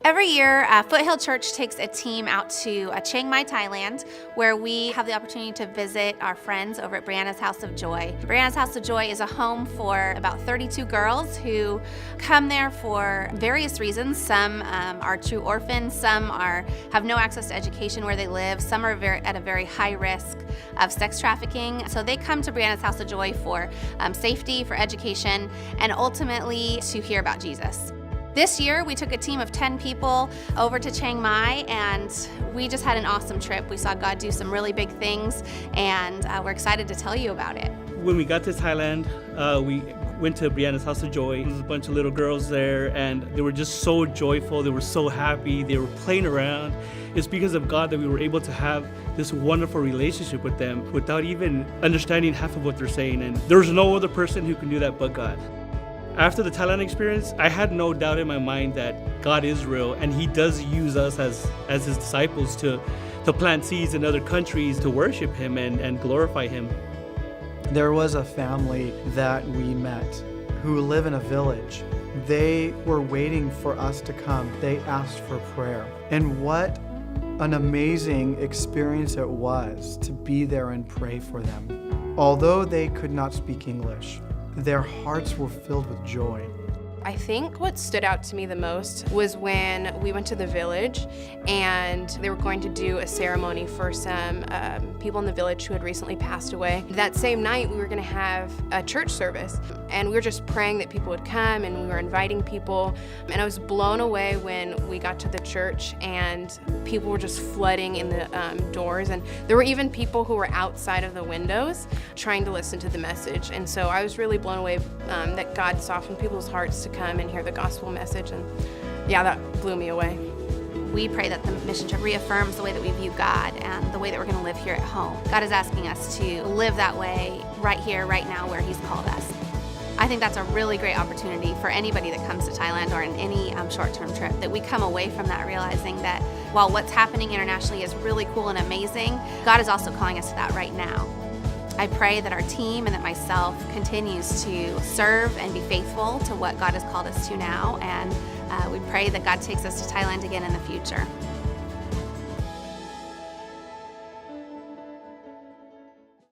Every year, Foothill Church takes a team out to Chiang Mai, Thailand, where we have the opportunity to visit our friends over at Brianna's House of Joy. Brianna's House of Joy is a home for about 32 girls who come there for various reasons. Some are true orphans, some have no access to education where they live, some are at a very high risk of sex trafficking. So they come to Brianna's House of Joy for safety, for education, and ultimately to hear about Jesus. This year, we took a team of 10 people over to Chiang Mai, and we just had an awesome trip. We saw God do some really big things, and we're excited to tell you about it. When we got to Thailand, we went to Brianna's House of Joy. There was a bunch of little girls there, and they were just so joyful. They were so happy. They were playing around. It's because of God that we were able to have this wonderful relationship with them without even understanding half of what they're saying. And there's no other person who can do that but God. After the Thailand experience, I had no doubt in my mind that God is real and He does use us as His disciples to plant seeds in other countries to worship Him and glorify Him. There was a family that we met who live in a village. They were waiting for us to come. They asked for prayer. And what an amazing experience it was to be there and pray for them. Although they could not speak English, their hearts were filled with joy. I think what stood out to me the most was when we went to the village and they were going to do a ceremony for some people in the village who had recently passed away. That same night, we were going to have a church service, and we were just praying that people would come, and we were inviting people. And I was blown away when we got to the church and people were just flooding in the doors, and there were even people who were outside of the windows trying to listen to the message. And so I was really blown away that God softened people's hearts to come and hear the gospel message, and yeah, that blew me away. We pray that the mission trip reaffirms the way that we view God and the way that we're going to live here at home. God is asking us to live that way right here, right now, where He's called us. I think that's a really great opportunity for anybody that comes to Thailand or in any short-term trip, that we come away from that realizing that while what's happening internationally is really cool and amazing, God is also calling us to that right now. I pray that our team and that myself continues to serve and be faithful to what God has called us to now, and we pray that God takes us to Thailand again in the future.